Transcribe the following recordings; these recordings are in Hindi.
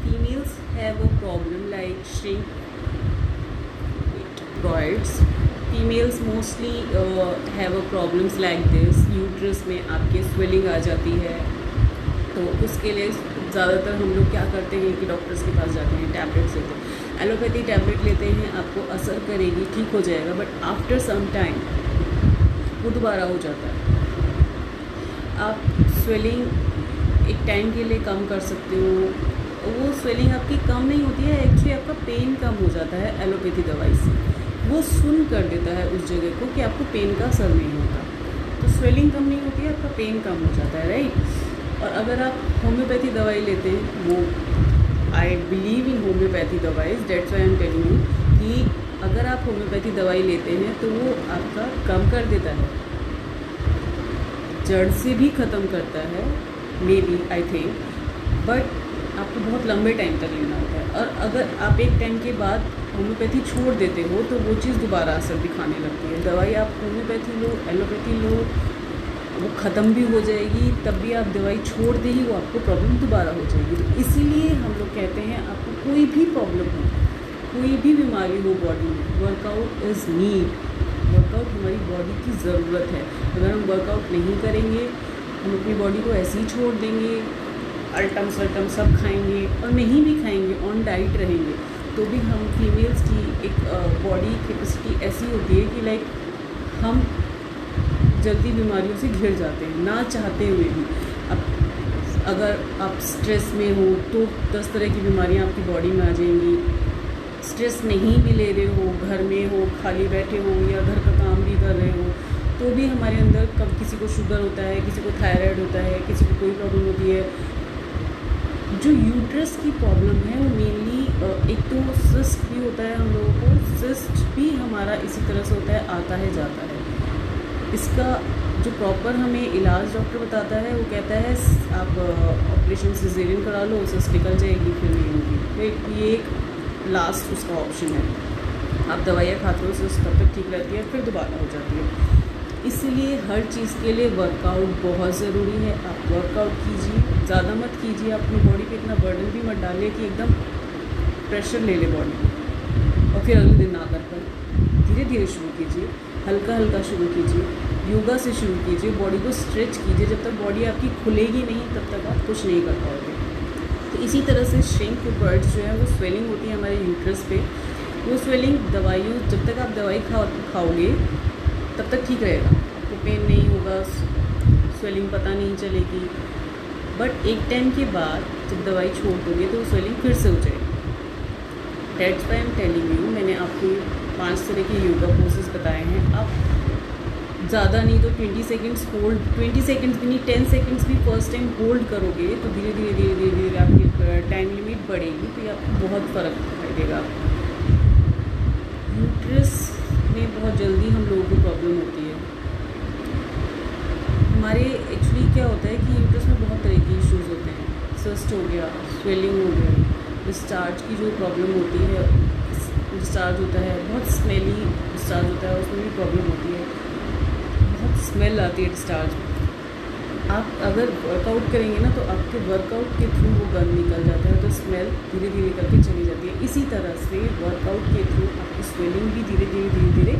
females have a problem like shrink females mostly have a problems like this. Uterus में आपके स्वेलिंग आ जाती है, तो उसके लिए ज़्यादातर हम लोग क्या करते हैं कि डॉक्टर्स के पास जाते हैं, टैबलेट्स लेते हैं। एलोपैथी टैबलेट लेते हैं, आपको असर करेगी, ठीक हो जाएगा, बट आफ्टर सम टाइम वो दोबारा हो जाता है। आप स्वेलिंग एक टाइम के लिए कम कर सकते हो। वो स्वेलिंग आपकी कम नहीं होती है, एक्चुअली आपका पेन कम हो जाता है एलोपैथी दवाई से। वो सुन कर देता है उस जगह को कि आपको पेन का असर नहीं होता, तो स्वेलिंग कम नहीं होती है, आपका पेन कम हो जाता है, राइट। और अगर आप होम्योपैथी दवाई लेते हैं, वो आई बिलीव इन होम्योपैथी दवाइज, that's why I am telling you कि अगर आप होम्योपैथी दवाई लेते हैं तो वो आपका कम कर देता है, जड़ से भी ख़त्म करता है, may be, I think, but आपको बहुत लंबे टाइम तक लेना होता है। और अगर आप एक टाइम के बाद होम्योपैथी छोड़ देते हो तो वो चीज़ दोबारा असर दिखाने लगती है। दवाई आप होम्योपैथी लो, एलोपैथी लो, वो ख़त्म भी हो जाएगी, तब भी आप दवाई छोड़ दे ही वो आपको प्रॉब्लम दोबारा हो जाएगी। तो इसीलिए हम लोग कहते हैं आपको कोई भी प्रॉब्लम हो, कोई भी बीमारी हो बॉडी में, वर्कआउट इज़ नीड। वर्कआउट हमारी बॉडी की ज़रूरत है। अगर हम वर्कआउट नहीं करेंगे, हम अपनी बॉडी को ऐसे ही छोड़ देंगे, अल्टम सल्टम सब खाएंगे और नहीं भी खाएंगे, ऑन डाइट रहेंगे, तो भी हम फीमेल्स की एक बॉडी कैपेसिटी ऐसी होती है कि लाइक हम जल्दी बीमारियों से घिर जाते हैं, ना चाहते हुए भी। अब अगर आप स्ट्रेस में हो तो 10 तरह की बीमारियां आपकी बॉडी में आ जाएंगी। स्ट्रेस नहीं भी ले रहे हो, घर में हो, खाली बैठे हो या घर का काम भी कर रहे हो, तो भी हमारे अंदर कब किसी को शुगर होता है, किसी को थायराइड होता है, किसी को कोई प्रॉब्लम होती है। जो यूट्रस की प्रॉब्लम है वो मेनली एक तो सिस्ट भी होता है, हम लोगों को सिस्ट भी हमारा इसी तरह से होता है, आता है जाता है। इसका जो प्रॉपर हमें इलाज डॉक्टर बताता है, वो कहता है आप ऑपरेशन सिजेरियन करा लो, सिस्ट निकल जाएगी, फिर नहीं होगी। फिर ये एक लास्ट उसका ऑप्शन है। आप दवाइयाँ खाते हो, सिस्ट तब तक ठीक रहती है, फिर दोबारा हो जाती है। इसलिए हर चीज़ के लिए वर्कआउट बहुत ज़रूरी है। आप वर्कआउट कीजिए, ज़्यादा मत कीजिए, अपनी बॉडी पे इतना बर्डन भी मत डालिए कि एकदम प्रेशर ले ले बॉडी और फिर अगले दिन ना कर पाए। धीरे धीरे शुरू कीजिए, हल्का हल्का शुरू कीजिए, योगा से शुरू कीजिए, बॉडी को स्ट्रेच कीजिए। जब तक बॉडी आपकी खुलेगी नहीं तब तक आप कुछ नहीं कर पाओगे। तो इसी तरह से श्रिंक बर्ड्स जो है वो स्वेलिंग होती है हमारे यूट्रस पे। वो स्वेलिंग दवाइयों, जब तक आप दवाई खाओगे तब तक ठीक रहेगा, आपको पेन नहीं होगा, स्वेलिंग पता नहीं चलेगी। बट एक टाइम के बाद जब दवाई छोड़ दोगे तो स्वेलिंग फिर से हो जाएगी। Dates why I am telling you, मैंने आपको 5 तरह के योगा पोजेस बताए हैं। आप ज़्यादा नहीं तो 20 सेकेंड्स होल्ड, 20 सेकेंड्स भी नहीं, 10 सेकेंड्स भी फर्स्ट टाइम होल्ड करोगे तो धीरे धीरे धीरे धीरे धीरे आपकी टाइम लिमिट बढ़ेगी, तो ये आपको बहुत फ़र्क दिखाई देगा। यूट्रस में बहुत जल्दी हम लोगों को प्रॉब्लम होती है। हमारे एक्चुअली क्या होता है कि यूट्रस में बहुत तरह के इश्यूज़ होते हैं। सिस्ट हो गया, स्वेलिंग हो गया, डिस्चार्ज की जो प्रॉब्लम होती है, डिस्चार्ज होता है, बहुत स्मेली डिस्चार्ज होता है, उसमें भी प्रॉब्लम होती है, बहुत स्मेल आती है डिस्चार्ज में। आप अगर वर्कआउट करेंगे ना तो आपके वर्कआउट के थ्रू वो गन निकल जाता है, तो स्मेल धीरे धीरे करके चली जाती है। इसी तरह से वर्कआउट के थ्रू आपकी स्वेलिंग भी धीरे धीरे धीरे धीरे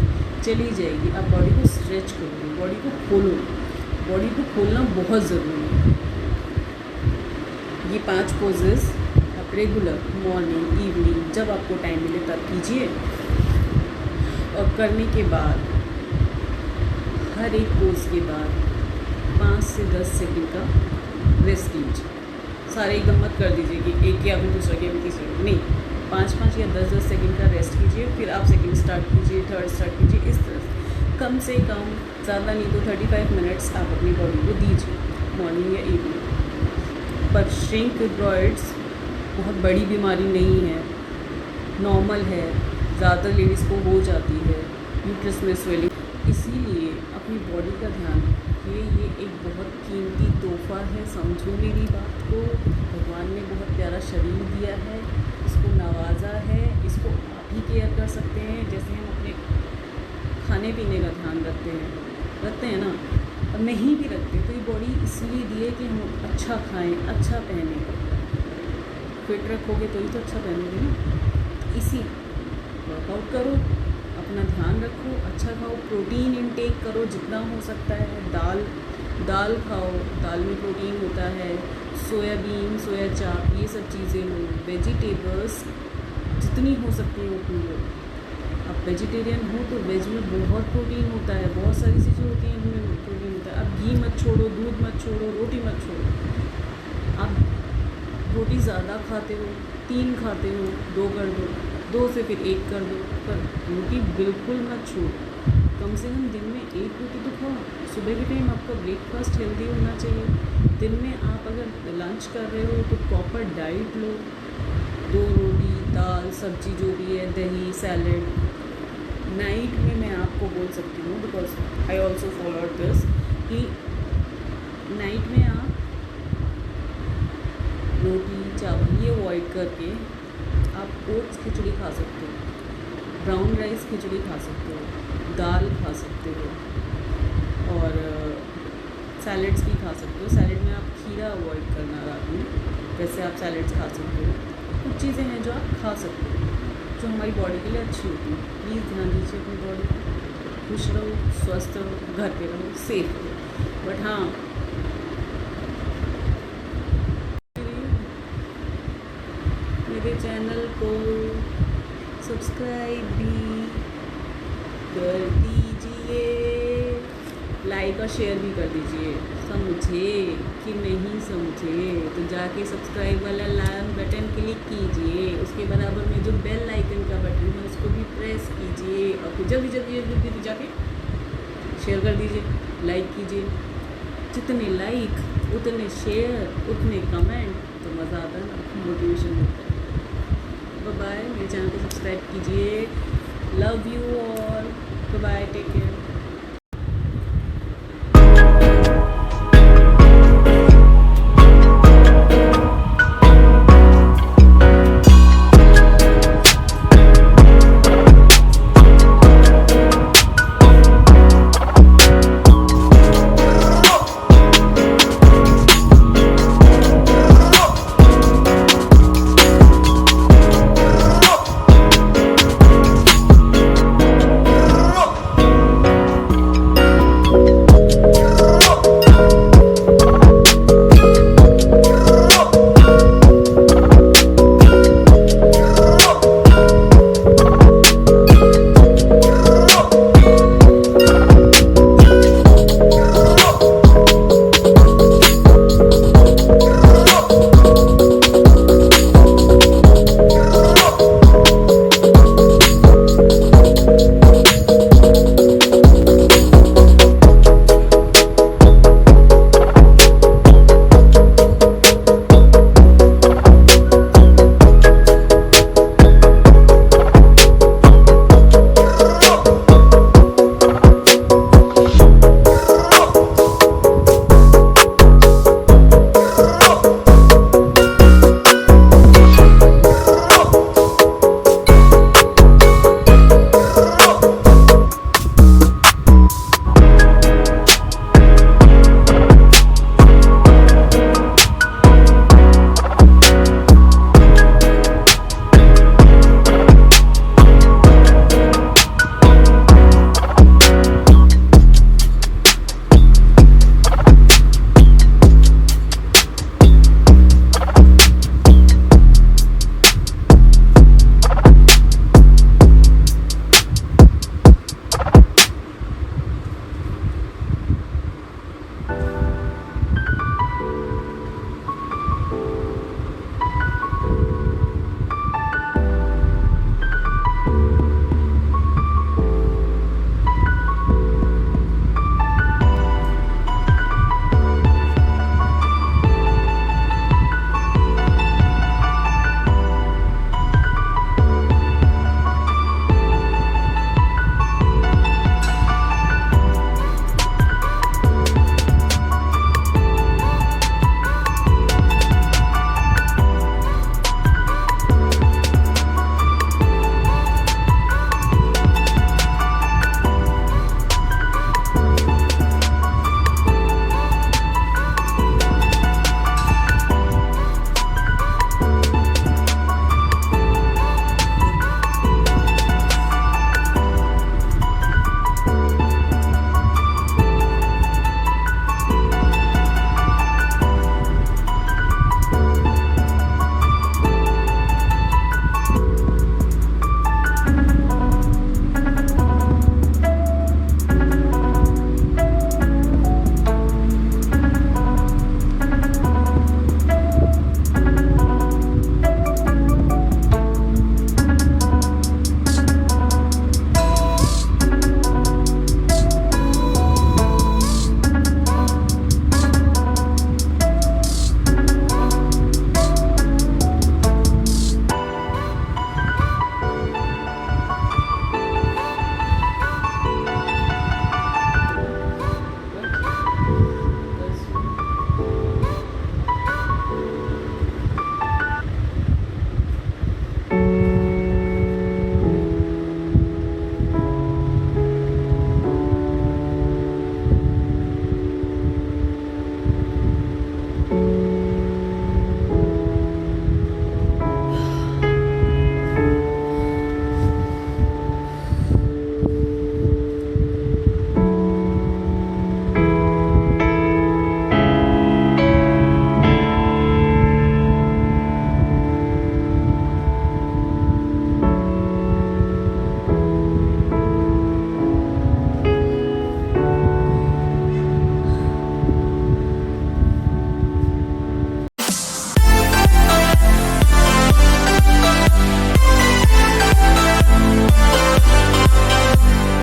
चली जाएगी। आप बॉडी को स्ट्रेच करोगे, बॉडी को खोलो, बॉडी को खोलना बहुत ज़रूरी है। ये 5 पोजेस आप रेगुलर मॉर्निंग, इवनिंग, जब आपको टाइम मिले तब कीजिए। और करने के बाद हर एक पोज के बाद 5 से 10 सेकंड का रेस्ट लीजिए। सारे एकदम मत कर दीजिए कि एक किया फिर दूसरा किया फिर तीसरा, नहीं, 5-5 या 10-10 सेकंड का रेस्ट कीजिए, फिर आप सेकंड स्टार्ट कीजिए, थर्ड स्टार्ट कीजिए। इस तरह से कम से कम, ज़्यादा नहीं तो 35 मिनट्स आप अपनी बॉडी को दीजिए, मॉर्निंग या इवनिंग। पर श्रिंक बर्ड्स बहुत बड़ी बीमारी नहीं है, नॉर्मल है, ज़्यादातर लेडीज़ को हो जाती है यूट्रस में स्वेलिंग। इसीलिए अपनी बॉडी का ध्यान रखिए, ये एक बहुत कीमती तोहफ़ा है। समझो मेरी बात को, भगवान ने बहुत प्यारा शरीर दिया है, इसको नवाजा है, इसको आप ही केयर कर सकते हैं। जैसे हम अपने खाने पीने का ध्यान रखते हैं ना, और नहीं भी रखते तो ये बॉडी इसलिए दी है कि हम अच्छा खाएं, अच्छा पहने। फिट रखोगे तो ही तो अच्छा पहनोगे ना। इसी वर्कआउट करो, अपना ध्यान रखो, अच्छा खाओ, प्रोटीन इनटेक करो जितना हो सकता है। दाल खाओ, दाल में प्रोटीन होता है। सोयाबीन, सोया चाप, ये सब चीज़ें लो। वेजिटेबल्स जितनी हो सकती है उतनी लो। आप वेजिटेरियन हो तो वेज में बहुत प्रोटीन होता है, बहुत सारी चीज़ें होती हैं जिनमें प्रोटीन होता है। आप घी मत छोड़ो, दूध मत छोड़ो, रोटी मत छोड़ो। आप रोटी ज़्यादा खाते हो, 3 खाते हो, 2 कर दो, 2 से फिर 1 कर दो, पर रोटी बिल्कुल मत छोड़ो। कम से कम दिन में 1 रोटी तो खाओ। सुबह के टाइम आपका ब्रेकफास्ट हेल्दी होना चाहिए। दिन में आप अगर लंच कर रहे हो तो प्रॉपर डाइट लो। 2 रोटी, दाल, सब्जी जो भी है, दही, सैलड। नाइट में मैं आपको बोल सकती हूँ, because I also follow this, कि नाइट में आप रोटी चावल ये अवॉइड करके आप ओट्स खिचड़ी खा सकते हो, ब्राउन राइस खिचड़ी खा सकते हो, दाल खा सकते हो, और सैलड्स भी खा सकते हो। सैलड में आप खीरा अवॉइड करना रात में, वैसे आप सैलड्स खा सकते हो। कुछ चीज़ें हैं जो आप खा सकते हो जो हमारी बॉडी के लिए अच्छी होती हैं। प्लीज़ ध्यान दीजिए अपनी बॉडी पर। खुश रहो, स्वस्थ रहो, घर पे रहो, सेफ रहो। बट हाँ, मेरे चैनल को सब्सक्राइब भी कर दीजिए, लाइक और शेयर भी कर दीजिए। समझे कि नहीं समझे तो जाके सब्सक्राइब वाला लाल बटन क्लिक कीजिए, उसके बराबर में जो बेल आइकन का बटन है उसको भी प्रेस कीजिए, और फिर जल्दी जल्दी जल्दी जल्दी जाके शेयर कर दीजिए, लाइक कीजिए। जितने लाइक उतने शेयर उतने कमेंट, तो मज़ा आता है ना, मोटिवेशन मिलता है। बाय, मेरे चैनल को सब्सक्राइब कीजिए। Love you all, bye, take care.